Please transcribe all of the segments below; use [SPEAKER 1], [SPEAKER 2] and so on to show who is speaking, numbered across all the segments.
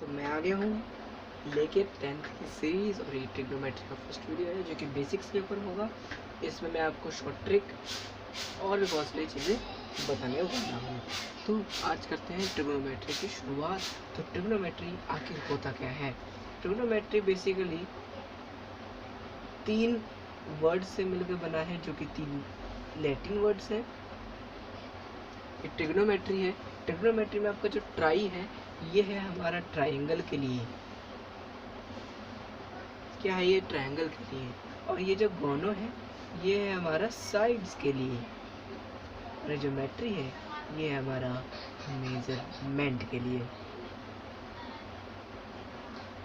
[SPEAKER 1] तो मैं आ गया हूँ लेके 10th की सीरीज़ और ये ट्रिग्नोमेट्री का फर्स्ट वीडियो है जो कि बेसिक्स के ऊपर होगा। इसमें मैं आपको शॉर्ट ट्रिक और भी बहुत सारी चीज़ें बताने वाला हूँ। तो आज करते हैं ट्रिग्नोमेट्री की शुरुआत। तो ट्रिग्नोमेट्री आखिर होता क्या है? ट्रिग्नोमेट्री बेसिकली 3 वर्ड से मिलकर बना है जो कि 3 लैटिन वर्ड्स हैं। ये ट्रिग्नोमेट्री है। ट्रिग्नोमेट्री में आपका जो ट्राई है ये है हमारा ट्राइंगल के लिए। क्या है ये? ट्रायंगल के लिए। और ये जो गोनो है ये है हमारा साइड्स के लिए। और जो मेट्री है ये है हमारा मेजरमेंट के लिए।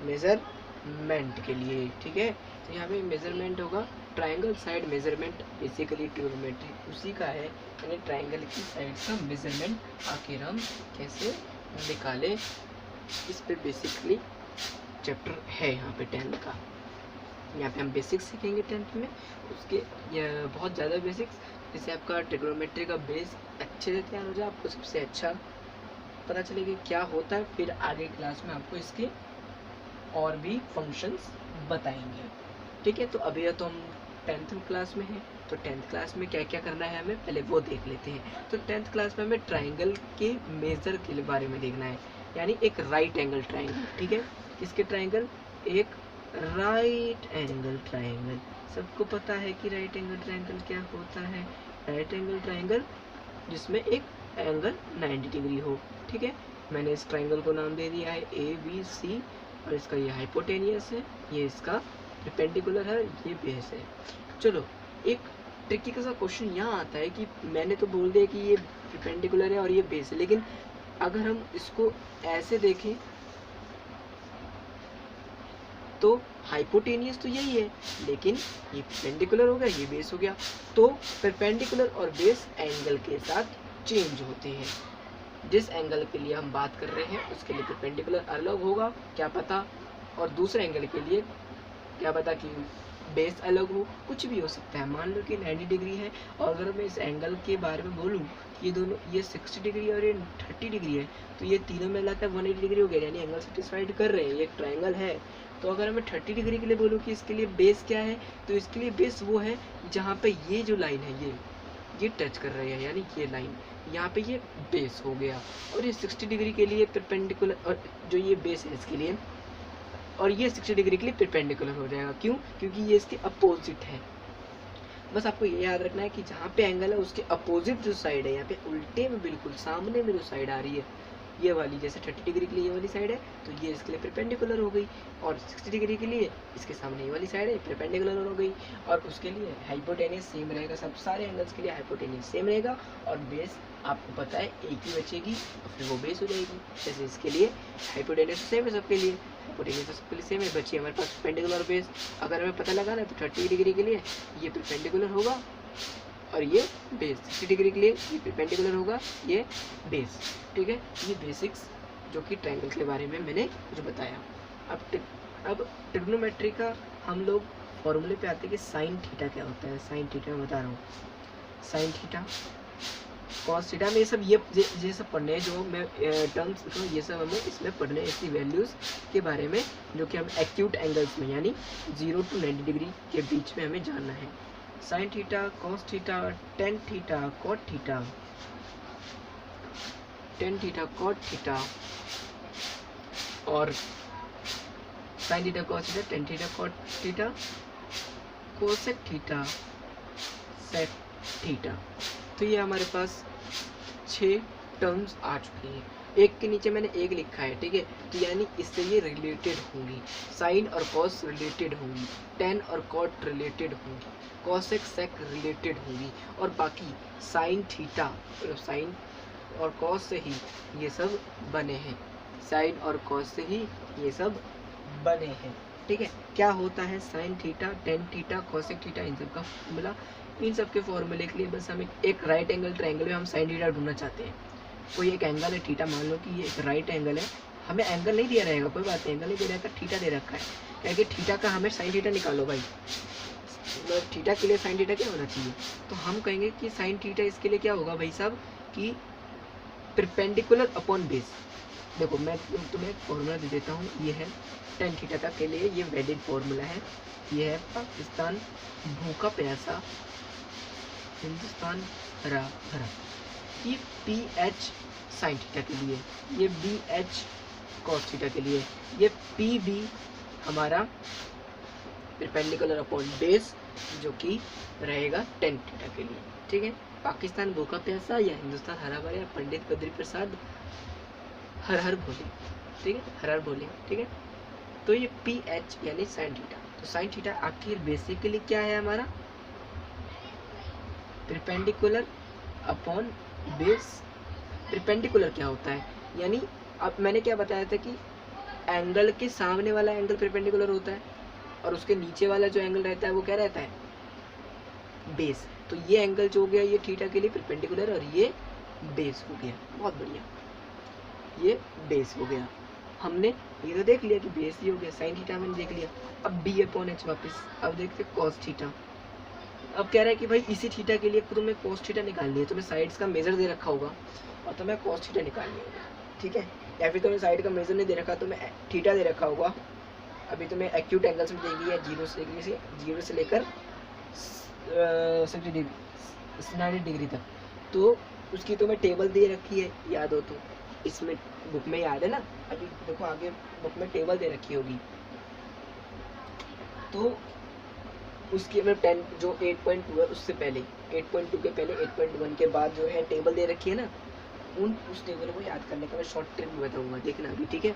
[SPEAKER 1] मेजरमेंट के लिए, ठीक है। तो यहाँ पे मेजरमेंट होगा triangle side measurement. Basically trigonometry उसी का है, यानी ट्रायंगल की साइड का मेजरमेंट आखिर हम कैसे निकालें, इस पे बेसिकली चैप्टर है यहाँ पे 10th का। यहाँ पे हम बेसिक्स सीखेंगे 10th में। उसके बहुत ज़्यादा बेसिक्स, जैसे आपका ट्रिग्नोमेट्री का बेस अच्छे से तैयार हो जाए, आपको सबसे अच्छा पता चले कि क्या होता है। फिर आगे क्लास में आपको इसके और भी फंक्शंस बताएंगे, ठीक है। तो अभी तो हम 10th क्लास में हैं, तो 10th क्लास में क्या क्या करना है हमें पहले वो देख लेते हैं। तो 10th क्लास में हमें ट्राइंगल के मेजर के बारे में देखना है, यानी एक राइट एंगल ट्राइंगल, ठीक है। किसके ट्राइंगल? एक राइट एंगल ट्राइंगल। सबको पता है कि राइट एंगल ट्राइंगल क्या होता है। राइट एंगल ट्राइंगल जिसमें एक एंगल 90 डिग्री हो, ठीक है। मैंने इस ट्राइंगल को नाम दे दिया है ABC, और इसका ये हाइपोटेनियस है, ये इसका परपेंडिकुलर है, ये बेस है। चलो, एक ट्रिकी सा क्वेश्चन यहाँ आता है कि मैंने तो बोल दिया कि ये परपेंडिकुलर है और ये बेस है, लेकिन अगर हम इसको ऐसे देखें तो हाइपोटेनियस तो यही है, लेकिन ये परपेंडिकुलर हो गया, ये बेस हो गया। तो परपेंडिकुलर और बेस एंगल के साथ चेंज होते हैं। जिस एंगल के लिए हम बात कर रहे हैं उसके लिए परपेंडिकुलर अलग होगा, क्या पता, और दूसरे एंगल के लिए क्या पता कि बेस अलग हो, कुछ भी हो सकता है। मान लो कि 90 डिग्री है, और अगर मैं इस एंगल के बारे में बोलूँ कि ये दोनों, ये 60 डिग्री और ये 30 डिग्री है, तो ये तीनों मिलाकर 180 डिग्री हो गया, यानी एंगल सेटिस्फाइड कर रहे हैं, ये एक ट्रायंगल है। तो अगर मैं 30 डिग्री के लिए बोलूँ कि इसके लिए बेस क्या है, तो इसके लिए बेस वो है जहाँ पे ये जो लाइन है ये टच कर रही है, यानी ये लाइन, यहाँ पे ये बेस हो गया। और ये 60 डिग्री के लिए परपेंडिकुलर, और जो ये बेस है इसके लिए, और ये 60 डिग्री के लिए परपेंडिकुलर हो जाएगा। क्यों? क्योंकि ये इसके अपोजिट है। बस आपको ये याद रखना है कि जहाँ पे एंगल है उसके अपोजिट जो साइड है, यहाँ पे उल्टे में बिल्कुल सामने में जो साइड आ रही है, ये वाली, जैसे 30 डिग्री के लिए ये वाली साइड है तो ये इसके लिए परपेंडिकुलर हो गई, और 60 डिग्री के लिए इसके सामने ये वाली साइड है परपेंडिकुलर हो गई। और उसके लिए हाइपोटेनियस सेम रहेगा, सब सारे एंगल्स के लिए हाइपोटेनियस सेम रहेगा, और बेस आपको पता है एक ही बचेगी, और फिर वो बेस हो जाएगी। जैसे इसके लिए हाइपोटेनियस सेम है सबके लिए, हाइपोटेनियस सबके लिए सेम है, बची हमारे पास परपेंडिकुलर बेस। अगर हमें पता लगा ना तो 30 डिग्री के लिए ये परपेंडिकुलर होगा और ये बेस, 60 डिग्री के लिए ये परपेंडिकुलर होगा, ये बेस, ठीक है। ये बेसिक्स जो कि ट्रायंगल के बारे में मैंने कुछ बताया। अब ट्रिग्नोमेट्री का हम लोग फॉर्मूले पे आते हैं कि साइन थीटा क्या होता है। साइन थीटा मैं बता रहा हूँ, साइन थीटा कॉस थीटा में ये सब पढ़ने हैं, जो मैं टर्म्स लिखूँ ये सब हमें इसमें पढ़ने हैं, इसकी वैल्यूज़ के बारे में, जो कि हम एक्यूट एंगल्स में, यानी 0 to 90 डिग्री के बीच में हमें जानना है। Sine theta, cos theta, tan theta, cot theta, tan theta, cot theta, और sine theta, cos theta, tan theta, cot theta, cosec theta, sec theta. तो ये हमारे पास 6 टर्म्स आ चुकी हैं। एक के नीचे मैंने एक लिखा है, ठीक है। तो यानी इससे ये रिलेटेड होंगी, साइन और कॉस रिलेटेड होंगी, टेन और कॉट रिलेटेड होंगी, कॉसेक सेक रिलेटेड होंगी, और बाकी साइन थीटा और साइन और कॉस से ही ये सब बने हैं, साइन और कॉस से ही ये सब बने हैं, ठीक है। क्या होता है sine theta, tan theta, cosec theta, इन सब का फॉर्मूला। इन सब के फॉर्मूले के लिए बस हमें एक राइट एंगल ट्रायंगल में हम साइन थीटा ढूंढना चाहते हैं। कोई एक एंगल है थीटा, मान लो कि ये एक राइट एंगल है, हमें एंगल नहीं दिया रहेगा, कोई बात नहीं, एंगल नहीं दिया रहेगा, थीटा दे रखा है, क्योंकि थीटा का हमें साइन थीटा निकालो भाई, थीटा के लिए साइन थीटा क्या होना चाहिए। तो हम कहेंगे कि साइन थीटा इसके लिए क्या होगा भाई साहब, कि परपेंडिकुलर अपॉन बेस, देखो मैं तुम्हें एक फॉर्मूला दे देता हूँ, ये है टेन थीटा के लिए ये वैलिड फॉर्मूला है। ये है पाकिस्तान भूखा प्यासा, हिंदुस्तान हरा भरा। ये पी एच साइन थीटा के लिए, ये बी एच कॉस थीटा के लिए, ये पी बी हमारा परपेंडिकुलर अपॉन बेस जो कि रहेगा टेन थीटा के लिए। ठीक है, पाकिस्तान भूखा प्यासा या हिंदुस्तान हरा भरा या पंडित बद्री प्रसाद हर हर भोले। ठीक है, हर हर भोले। ठीक है, तो ये पी एच यानी साइन थीटा। तो साइन थीटा आखिर बेसिकली क्या है हमारा, परपेंडिकुलर अपॉन बेस। परपेंडिकुलर क्या होता है, यानी अब मैंने क्या बताया था कि एंगल के सामने वाला एंगल परपेंडिकुलर होता है और उसके नीचे वाला जो एंगल रहता है वो क्या रहता है, बेस। तो ये एंगल जो हो गया ये थीटा के लिए परपेंडिकुलर और ये बेस हो गया। बहुत बढ़िया, ये बेस हो गया। हमने ये तो देख लिया कि बेस ही हो गया, साइन थीटा मैंने देख लिया। अब बी अपॉन एच वापस, अब देखते कॉस थीटा। अब कह रहा है कि भाई इसी थीटा के लिए तुम्हें कॉस थीटा निकालनी है, तुम्हें साइड्स का मेजर दे रखा होगा और तुम्हें कॉस थीटा निकालनी होगी। ठीक है, या फिर तुम्हें साइड का मेजर नहीं दे रखा, तुम्हें थीटा दे रखा होगा। अभी तुम्हें एक्यूट एंगल्स में देगी है 0 से लेकर 90 डिग्री तक, तो उसकी तुम्हें टेबल दे रखी है, याद हो तो इसमें बुक में याद है ना। अभी देखो आगे बुक में टेबल दे रखी होगी, तो उसकी मतलब 10 जो 8.2 है उससे पहले 8.2 के पहले 8.1 के बाद जो है टेबल दे रखी है ना, उस टेबल को याद करने का मैं शॉर्ट ट्रिक भी बताऊंगा, देखना अभी। ठीक है,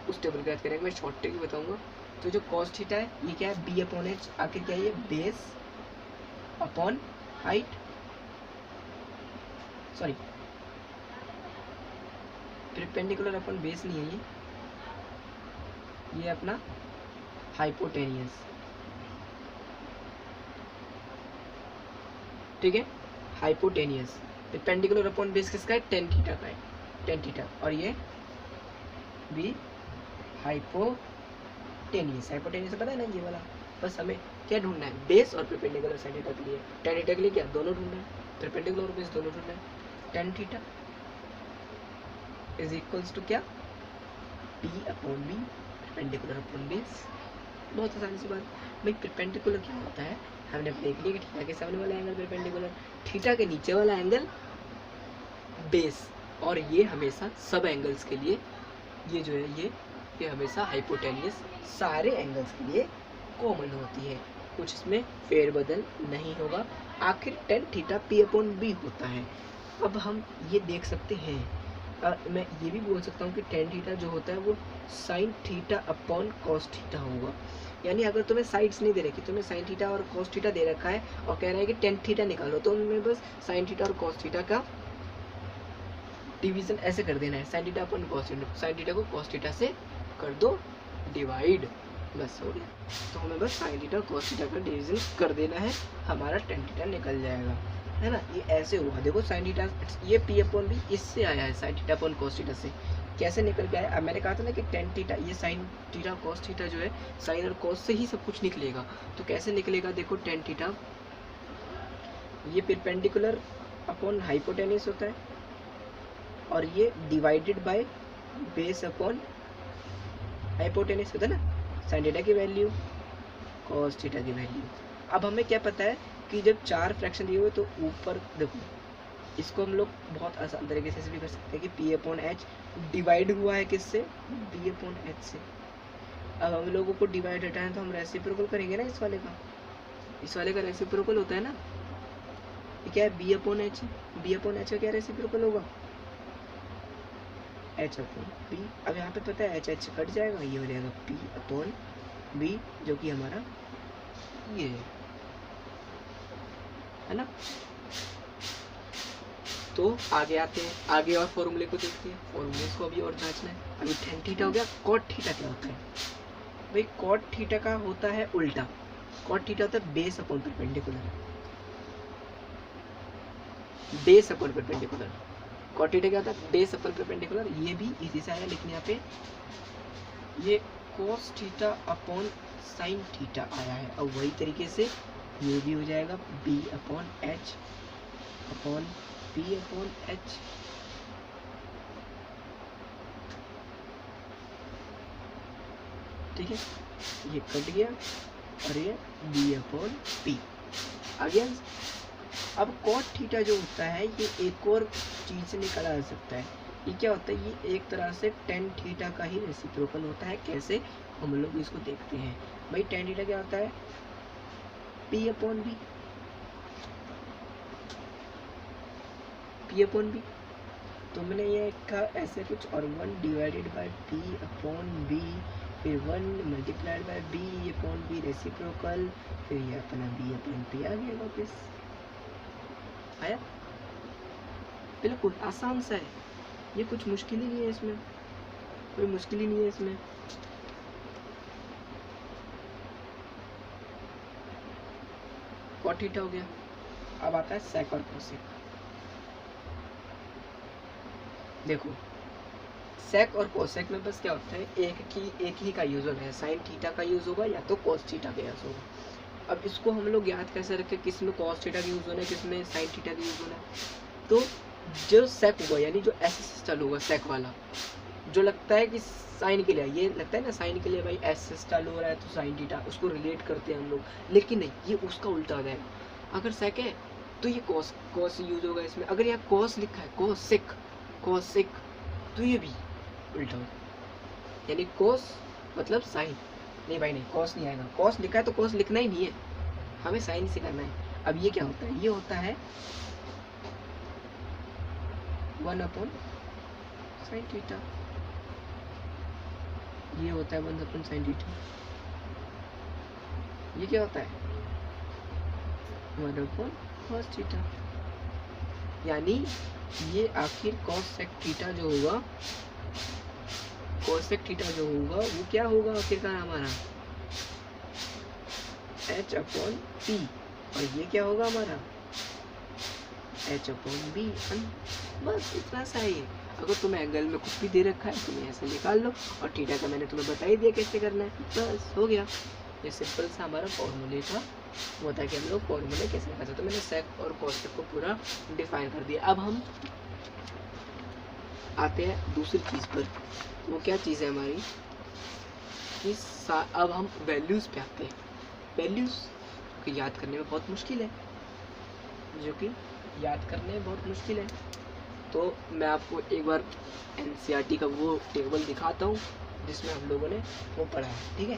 [SPEAKER 1] उस टेबल को याद करने का मैं शॉर्ट ट्रिक भी बताऊंगा। तो जो कॉस थीटा है ये क्या है, बी अपॉन एच, आखिर क्या है ये, base upon height, sorry perpendicular upon base नहीं है ये अपना हाइपोटेनियस। ठीक है, हाइपोटेनियस। परपेंडिकुलर अपॉन बेस किसका है, टेन थीटा का है, टेन थीटा। और ये भी हाइपोटेनियस। हाइपोटेनियस पता है ना ये वाला। बस हमें क्या ढूंढना है, बेस और परपेंडिकुलर साइन थीटा के लिए। टेन थीटा के लिए क्या, दोनों ढूंढना है, परपेंडिकुलर और बेस दोनों ढूंढना है। Tan theta is equals to क्या, P upon B perpendicular upon base. बहुत आसानी सी बात। भाई परपेंडिकुलर क्या होता है, हमने देख लिया कि थीटा के सामने वाला एंगल परपेंडिकुलर, थीटा के नीचे वाला एंगल बेस, और ये हमेशा सब एंगल्स के लिए ये जो है ये हमेशा हाइपोटेनियस सारे एंगल्स के लिए कॉमन होती है, कुछ इसमें फेरबदल नहीं होगा। आखिर tan theta P upon B होता है। अब हम ये देख सकते हैं, मैं ये भी बोल सकता हूँ कि टेन थीटा जो होता है वो sine theta upon cos theta होगा। यानी अगर तुम्हें साइड्स नहीं दे रखी, तुम्हें साइन थीटा और कॉस थीटा दे रखा है और कह रहा है कि टेन थीटा निकालो, तो उनमें बस साइन थीटा और कॉस थीटा का डिवीजन ऐसे कर देना है, sine theta upon cos theta, sine theta को कॉस थीटा से कर दो डिवाइड, बस हो गया। तो हमें बस साइन थीटा और कॉस थीटा का डिवीजन कर देना है, हमारा टेन थीटा निकल जाएगा, है ना। ये ऐसे हुआ, देखो साइन थीटा ये पी अपॉन बी इससे आया है, sine theta upon cos theta से कैसे निकल के आया। अब मैंने कहा था ना कि टेन थीटा ये साइन थीटा कॉस थीटा जो है साइन और कॉस से ही सब कुछ निकलेगा। तो कैसे निकलेगा, देखो टेन थीटा ये परपेंडिकुलर अपॉन हाइपोटेनियस होता है और ये divided by base upon hypotenuse होता है ना, साइन थीटा की वैल्यू कॉस थीटा की वैल्यू। अब हमें क्या पता है कि जब चार फ्रैक्शन दिए हुए तो ऊपर देखो, इसको हम लोग बहुत आसान तरीके से भी कर सकते हैं कि पी अपॉन एच डिवाइड हुआ है किससे, बी अपॉन एच से। अब हम लोगों को डिवाइड हटाना है तो हम रेसिप्रोकल करेंगे ना, इस वाले का रेसिप्रोकल होता है ना, ये क्या है, B upon H, B upon H का क्या रेसिप्रोकल होगा, एच अपॉन बी। अब यहाँ पे पता है एच एच कट जाएगा, ये हो जाएगा पी अपॉन बी जो कि हमारा ये है ना। तो आगे आते हैं, आगे और फॉर्मूले को देखते हैं, फॉर्मूले को अभी और जांचना है। अभी टेन थीटा हो गया, कॉट थीटा क्या होता है भाई, कॉट थीटा का होता है उल्टा, कॉट थीटा होता है base upon perpendicular, base upon perpendicular. Cot theta क्या होता है, बेस अपॉन परपेंडिकुलर। ये भी इसी से आया, लेकिन यहाँ पे ये cos theta upon sine theta आया है। और वही तरीके से ये भी हो जाएगा B upon H upon P upon H ठीक है, ये कट गया और ये b/p आ गया। अब cot थीटा जो होता है ये एक और चीज़ से निकाला जा सकता है। ये क्या होता है, ये एक तरह से tan थीटा का ही रेसिप्रोकल होता है। कैसे, हम लोग इसको देखते हैं भाई। tan थीटा क्या होता है, p/b, p/b। तो मैंने ये कहा ऐसे कुछ, और 1 डिवाइडेड बाय p/b, फिर 1 मल्टीप्लाइड बाय b/b रेसिप्रोकल, फिर ये अपना b/p आ गया वापस। आया, बिल्कुल आसान सा है ये, कुछ मुश्किल ही नहीं है इसमें, कोई मुश्किल ही नहीं है इसमें। cot थीटा हो गया। अब आता है sec और cosec। देखो sec और cosec में बस क्या होता है, एक ही का यूज होना है, sin थीटा का यूज होगा या तो cos थीटा का यूज होगा। अब इसको हम लोग याद कैसे रखें, किस में cos थीटा का यूज होना है, किस में sin थीटा का यूज होना है। तो जो sec होगा यानी जो s चल होगा sec वाला, जो लगता है कि साइन के लिए, ये लगता है ना साइन के लिए भाई एस चल हो रहा है तो साइन थीटा, उसको रिलेट करते हैं हम लोग, लेकिन नहीं, ये उसका उल्टा हो जाएगा। अगर sec है तो ये cos यूज होगा इसमें। अगर यहाँ cos लिखा है, cosec, तो ये भी उल्टा हो, यानी cos मतलब साइन। नहीं भाई नहीं, cos नहीं आएगा, cos लिखा है तो cos लिखना ही नहीं है, हमें साइन से करना है। अब ये क्या होता है, ये होता है 1/sin थीटा, ये होता है 1/sin थीटा। ये क्या होता है 1/cos थीटा, यानी ये आखिर cosec थीटा जो होगा, cosec थीटा जो होगा वो क्या होगा आखिरकार हमारा h/p, और ये क्या होगा हमारा h/b। बस इतना सा ही है। अगर तुम्हें एंगल में कुछ भी दे रखा है तुम्हें ऐसे निकाल लो, और थीटा का मैंने तुम्हें बता ही दिया कैसे करना है, बस हो गया। ये सिंपल सा हमारा फॉर्मूले था, वो था कि हम लोग फॉर्मूले कैसे निकाल सकते। तो मैंने sec और cosec को पूरा डिफाइन कर दिया। अब हम आते हैं दूसरी चीज़ पर, वो क्या चीज़ है हमारी कि अब हम वैल्यूज़ पे आते हैं। वैल्यूज़ को याद करने में बहुत मुश्किल है, जो कि याद करने में बहुत मुश्किल है। तो मैं आपको एक बार NCERT का वो टेबल दिखाता हूँ जिसमें हम लोगों ने वो पढ़ा है, ठीक है,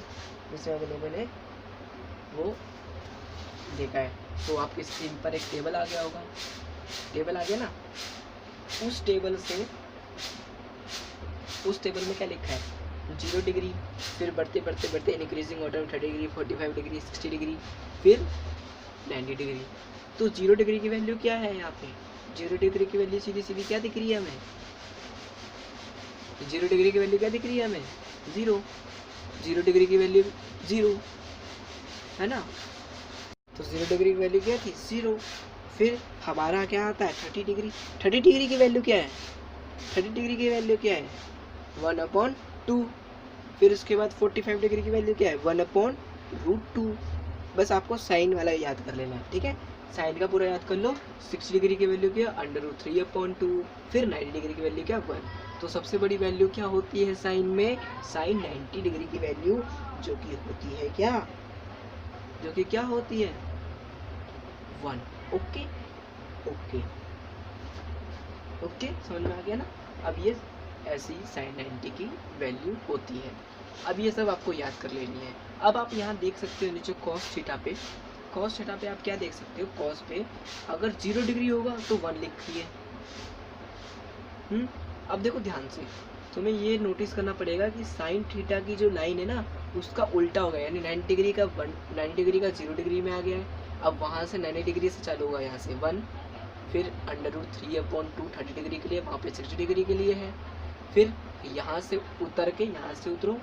[SPEAKER 1] जिसमें हम लोगों ने वो देखा है। तो आपकी स्क्रीन पर एक टेबल आ गया होगा, टेबल आ गया ना, उस टेबल में क्या लिखा है 0 डिग्री, फिर बढ़ते बढ़ते बढ़ते increasing order 30 degree, 45 degree, 60 degree, फिर 90 डिग्री। तो 0 डिग्री की वैल्यू क्या है यहाँ पे, 0 डिग्री की वैल्यू सीधी सीधी क्या दिख रही है हमें, 0 डिग्री की वैल्यू क्या दिख रही है हमें 0, 0 डिग्री की वैल्यू 0 है ना। तो 0 डिग्री की वैल्यू क्या थी 0। फिर हमारा क्या आता है 30 डिग्री, 30 डिग्री की वैल्यू क्या है, 30 डिग्री की वैल्यू क्या है 1/2। फिर उसके बाद 45 डिग्री की वैल्यू क्या है 1/√2। बस आपको साइन वाला याद कर लेना है, ठीक है, साइन का पूरा याद कर लो। 60 डिग्री की वैल्यू क्या √3/2, फिर 90 डिग्री की वैल्यू क्या 1। तो सबसे बड़ी वैल्यू क्या होती है साइन में, साइन 90 डिग्री की वैल्यू जो कि होती है क्या, जो कि क्या होती है 1। ओके ओके ओके, समझ में आ गया ना। अब ये ऐसी साइन 90 की वैल्यू होती है। अब ये सब आपको याद कर लेनी है। अब आप यहाँ देख सकते हो नीचे cos थीटा पे, cos थीटा पे आप क्या देख सकते हो, cos पे अगर 0 डिग्री होगा तो 1 लिखिए। अब देखो ध्यान से, तुम्हें ये नोटिस करना पड़ेगा कि साइन थीटा की जो लाइन है ना उसका उल्टा हो गया, यानी 90 डिग्री का 0 डिग्री में आ गया है। अब वहाँ से 90 डिग्री से चालू होगा, यहाँ से 1, फिर √3/2 30 डिग्री के लिए, वहाँ पे 60 डिग्री के लिए है। फिर यहाँ से उतर के यहाँ से उतरो,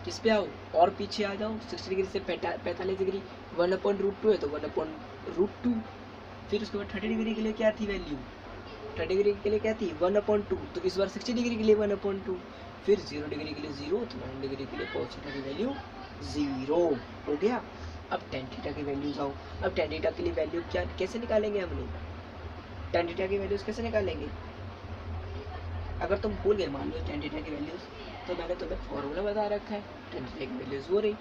[SPEAKER 1] किस पे आओ और पीछे आ जाओ, 60 डिग्री से 45 डिग्री, 1/√2 है तो 1/√2। फिर उसके बाद 30 डिग्री के लिए क्या थी वैल्यू, 30 डिग्री के लिए क्या थी 1/2, तो इस बार 60 डिग्री के लिए 1/2। फिर 0 डिग्री के लिए 0, तो 90 डिग्री के लिए cos थीटा की वैल्यू 0 हो गया। अब tan थीटा की वैल्यूज आओ। अब tan थीटा के लिए वैल्यू क्या कैसे निकालेंगे हम लोग, tan थीटा की वैल्यूज कैसे निकालेंगे। अगर तुम भूल गए मान लो tan थीटा की वैल्यूज, तो मैंने तुम्हें फॉर्मूला बता रखा है, टेन थीटा की वैल्यूज हो रही,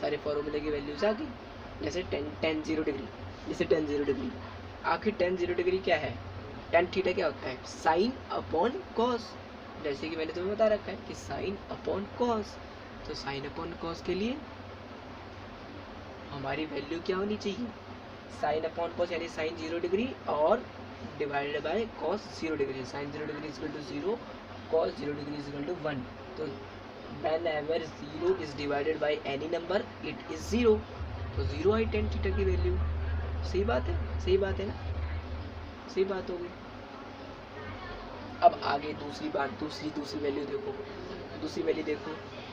[SPEAKER 1] सारे फॉर्मूले की वैल्यूज आ गई। जैसे टेन जीरो डिग्री, जैसे टेन जीरो डिग्री, आखिर टेन जीरो डिग्री क्या है, टेन थीटा क्या होता है, साइन अपॉन कॉस। जैसे कि मैंने तुम्हें बता रखा है कि साइन अपॉन कॉस, तो साइन अपॉन कॉस के लिए हमारी वैल्यू क्या होनी चाहिए, साइन अपॉन कॉस यानी साइन जीरो डिग्री और divided by cos zero degree. Sine zero degree is equal to zero, cos zero degree is equal to one. तो whenever zero is divided by any number it is zero, तो zero आई tan theta की value. सही बात है, सही बात है ना, सही बात होगी। अब आगे दूसरी बात, दूसरी वैल्यू देखो, दूसरी वैल्यू देखो,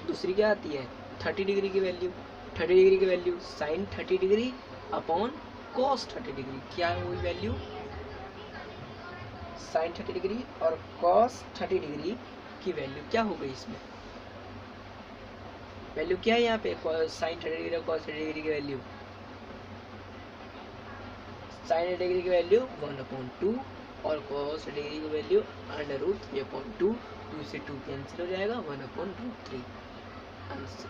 [SPEAKER 1] दूसरी क्या आती है, 30 डिग्री की वैल्यू। 30 डिग्री की value sine 30 degree upon cos 30 degree, क्या हुई वैल्यू, साइन 30 डिग्री और कॉस 30 डिग्री की वैल्यू क्या हो गई इसमें, वैल्यू क्या है यहाँ पे, साइन 30 डिग्री और कॉस 30 डिग्री की वैल्यू, साइन 30 डिग्री की वैल्यू 1/2 और कॉस 30 डिग्री की वैल्यू √3/2, 2 से 2 कैंसिल हो जाएगा, 1/√3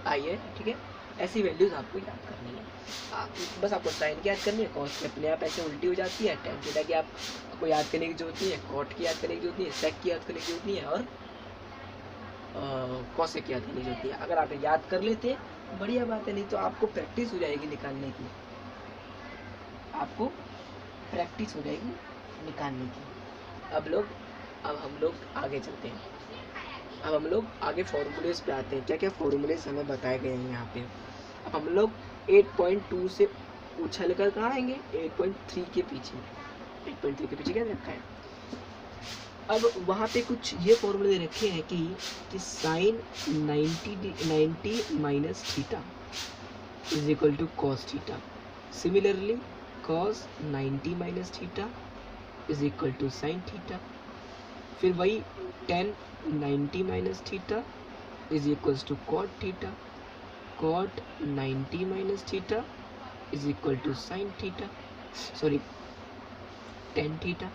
[SPEAKER 1] आइए। ठीक है, ऐसी वैल्यूज आपको याद करनी है, बस आपको साइन की याद करनी है, कॉस की अपने आप ऐसे उल्टी हो जाती है, टेन थीटा की आपको याद करने की जरूरत नहीं है, कॉट की याद करने की जरूरत नहीं है, सेक की याद करने की जरूरत नहीं है, और कॉसेक की याद करने की जरूरत नहीं है। अगर आप याद कर लेते हैं बढ़िया बात है, नहीं तो आपको प्रैक्टिस हो जाएगी निकालने की, आपको प्रैक्टिस हो जाएगी निकालने की। अब हम लोग आगे चलते हैं, अब हम लोग आगे फॉर्मूलेस पे आते हैं, क्या क्या फॉर्मूलेस हमें बताए गए हैं यहाँ पे। अब हम लोग 8.2 से उछल कर कहाँ आएंगे, 8.3 के पीछे, 8.3 के पीछे क्या रखा है। अब वहाँ पे कुछ ये फॉर्मूले रखे हैं कि sine 90 minus theta is equal to cos theta, similarly cos 90 minus theta is equal to sine theta, फिर वही tan 90 minus theta is equals to cot theta, cot 90 minus theta is equal to sine theta, sorry tan theta.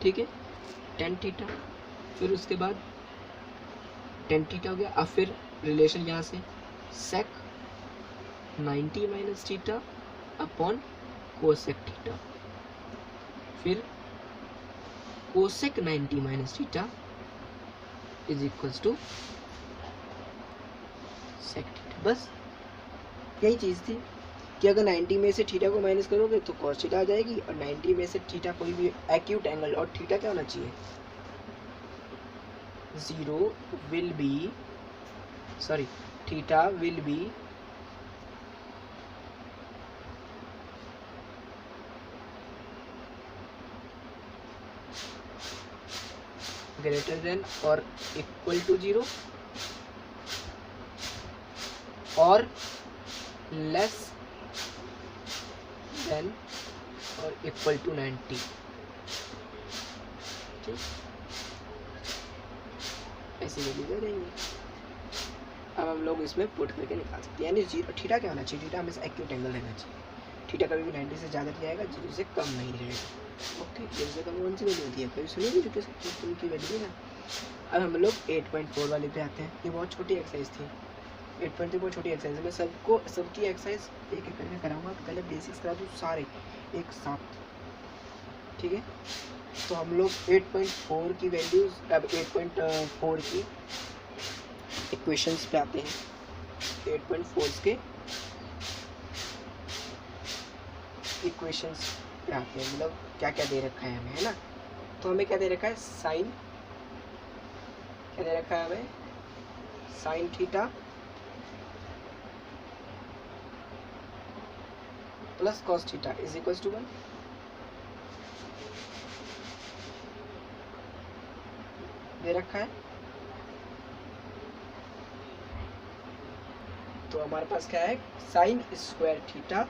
[SPEAKER 1] ठीक है, tan theta, फिर उसके बाद tan theta हो गया। अब फिर रिलेशन यहाँ से sec 90 minus theta upon cosec theta, फिर cosec 90 minus theta is equals to sec theta. बस यही चीज़ थी कि अगर 90 में से थीटा को माइनस करोगे तो कॉस थीटा आ जाएगी, और 90 में से थीटा कोई भी एक्यूट एंगल, और थीटा क्या होना चाहिए, theta will be greater than और इक्वल टू 0 और लेस देन और इक्वल टू 90। ठीक, ऐसी वैल्यूज आ जाएंगी। अब हम लोग इसमें पुट करके निकाल सकते हैं, यानी जीरो थीटा क्या होना चाहिए, थीटा हमेशा एक्यूट एंगल रहना चाहिए, थीटा कभी भी 90 से ज़्यादा नहीं आएगा, 0 से कम नहीं रहेगा। ओके, 0 से कम कौन सी वैल्यू होती है, कभी सुनिए जो की वैल्यू है ना। अब हम लोग 8.4 वाले पे आते हैं, ये बहुत छोटी एक्सरसाइज थी, 8.3 बहुत छोटी एक्सरसाइज है, मैं सबकी एक्सरसाइज एक एक करके कराऊंगा, तो पहले बेसिक्स करा दूँ सारे एक साथ। ठीक है, तो हम लोग 8.4 की वैल्यूज, अब 8.4 की इक्वेशंस पे आते हैं। 8.4 के इक्वेशंस पे आते हैं, मतलब क्या क्या दे रखा है हमें, है ना। तो हमें क्या दे रखा है, साइन, क्या दे रखा है हमें, sine theta plus cos theta is equals to 1। दे रखा है, तो हमारे पास क्या है, साइन स्क्वायर थीटा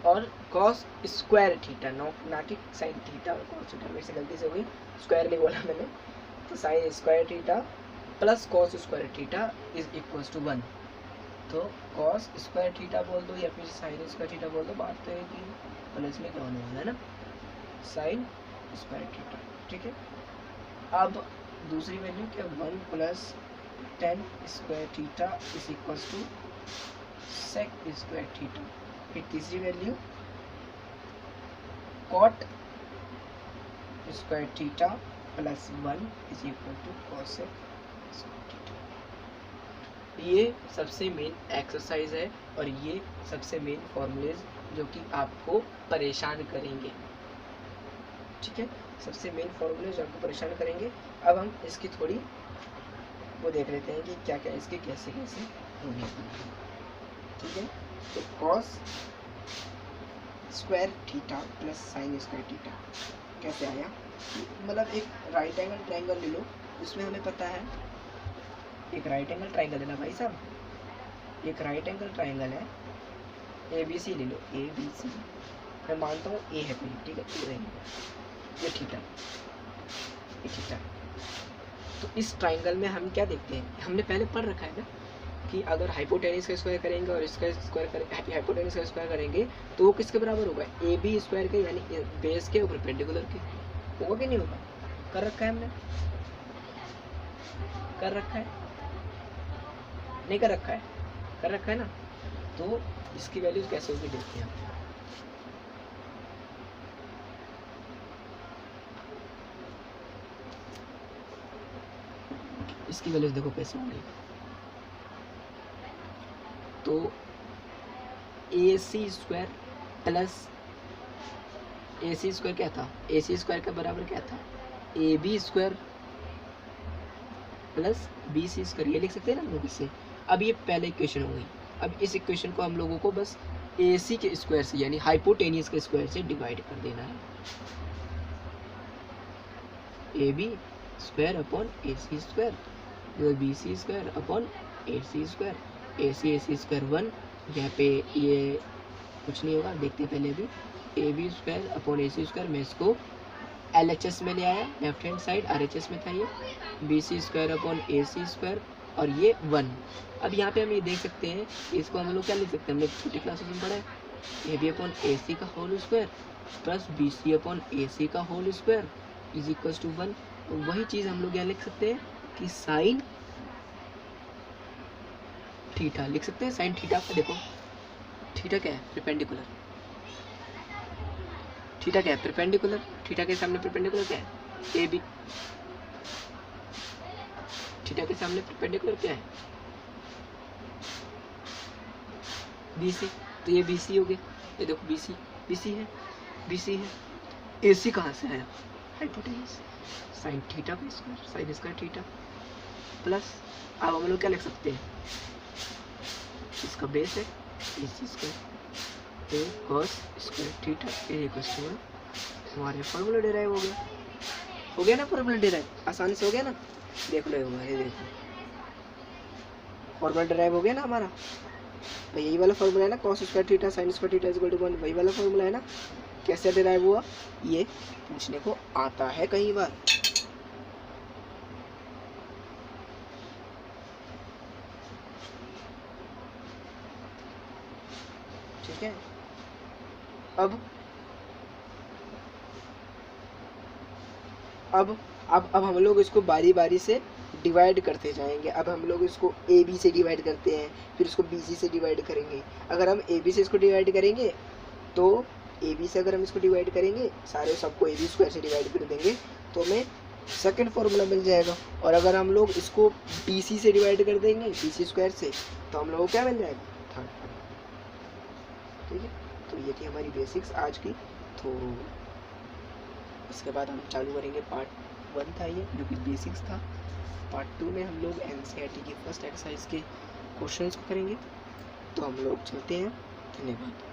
[SPEAKER 1] और कॉस स्क्वायर थीटा, ना कि साइन थीटा और कॉस थीटा, मेरे से गलती से हुई, स्क्वायर नहीं बोला मैंने। तो sine square theta plus cos square theta is equals to 1। तो कॉस स्क्वायर थीटा बोल दो या फिर साइन स्क्वायर थीटा बोल दो, बात तो है कि प्लस में क्या होने वाला है ना, साइन स्क्वायर थीटा। ठीक है, अब दूसरी वैल्यू क्या 1 plus tan square theta is equal to sec square theta. फिर तीसरी value cot square theta plus 1 is equal to cosec square theta. ये सबसे मेन एक्सरसाइज है और ये सबसे मेन फॉर्मूलेज जो कि आपको परेशान करेंगे। ठीक है, सबसे मेन फॉर्मूले जो आपको परेशान करेंगे। अब हम इसकी थोड़ी वो देख लेते हैं कि क्या क्या इसके कैसे कैसे होंगे। ठीक है, तो cos square theta plus sign square theta कैसे आया, मतलब एक राइट एंगल ट्रायंगल ले लो, उसमें हमें पता है एक राइट एंगल ट्रायंगल लेना भाई साहब, एक राइट एंगल ट्रायंगल है ए बी सी ले लो, ए बी सी, मैं मानता हूँ ए है कोई, ठीक है, ए रहेगा, ये थीटा, ये थीटा। तो इस ट्रायंगल में हम क्या देखते हैं, हमने पहले पढ़ रखा है ना कि अगर हाइपोटेनिस का स्क्वायर करेंगे और इसका स्क्वायर करेंगे, हाइपोटेनिस का स्क्वायर करेंगे तो वो किसके बराबर होगा, ए बी स्क्वायर के, यानी बेस के ऊपर परपेंडिकुलर के। होगा कि नहीं होगा, कर रखा है हमने, कर रखा है, नहीं कर रखा है, कर रखा है ना। तो इसकी वैल्यू कैसे होगी देखते हैं। इसकी वैल्यू देखो कैसे होगी, तो A C square plus A C square क्या था, ए सी स्क्वायर का बराबर क्या था, A B square plus B C square, ये लिख सकते हैं ना हम लोग इसे। अब ये पहले इक्वेशन हो गई, अब इस इक्वेशन को हम लोगों को बस ए सी के स्क्वायर से यानी हाइपोटेनियस के स्क्वायर से डिवाइड कर देना है। A B square upon A C square, B C square upon A C square, A C square 1, यहाँ पे ये कुछ नहीं होगा, देखते हैं पहले भी, A B square upon A C square, मैं इसको एल एच एस में ले आया, left hand side R H S में था ये, B C square upon A C square और ये 1। अब यहाँ पे हम ये देख सकते हैं, इसको हम लोग क्या लिख सकते हैं, हमने छोटी क्लासेस में पढ़ा है, A B upon A C का whole square plus B C upon A C का whole square is equal to 1। वही चीज़ हम लोग यहाँ लिख सकते हैं कि साइन थीटा लिख सकते हैं, साइन थीटा का देखो, थीटा क्या है, परपेंडिकुलर, थीटा क्या है, परपेंडिकुलर, थीटा के सामने परपेंडिकुलर क्या है, ए बी, थीटा के सामने परपेंडिकुलर क्या है, बी सी, तो ये बी सी हो गया, ये देखो बी सी, बी सी है, बी सी है, ए सी कहाँ से आया, हाइपोटेनस, साइन थीटा का square, sign square theta plus, अब हम लोग क्या लिख सकते हैं, इसका बेस है A C square, a cos square theta a equal to 1, हमारे फॉर्मूला डिराइव हो गया ना, फॉर्मूला डिराइव आसानी से हो गया ना, देख लो ये देखो फॉर्मूला डिराइव हो गया ना हमारा, भाई यही वाला फॉर्मूला है ना, cos square theta sine square theta equal to 1, वही वाला फॉर्मूला है ना। कैसे डिराइव हुआ, ये पूछने को आता है कई बार। ठीक है, अब हम लोग इसको बारी बारी से डिवाइड करते जाएंगे। अब हम लोग इसको ए बी से डिवाइड करते हैं, फिर इसको बी सी से डिवाइड करेंगे। अगर हम ए बी से इसको डिवाइड करेंगे तो ए बी से अगर हम इसको डिवाइड करेंगे, सारे सबको ए बी स्क्वायर से डिवाइड कर देंगे तो हमें सेकंड फॉर्मूला मिल जाएगा। और अगर हम लोग इसको बी सी से डिवाइड कर देंगे, बी सी स्क्वायर से, तो हम लोग को क्या मिल जाएगा, थर्ड। ठीक है, तो ये थी हमारी बेसिक्स आज की। तो इसके बाद हम चालू करेंगे पार्ट 1 था ये, जो कि बेसिक्स था। पार्ट 2 में हम लोग एनसीईआरटी की फर्स्ट एक्सरसाइज के क्वेश्चंस को करेंगे। तो हम लोग चलते हैं, धन्यवाद।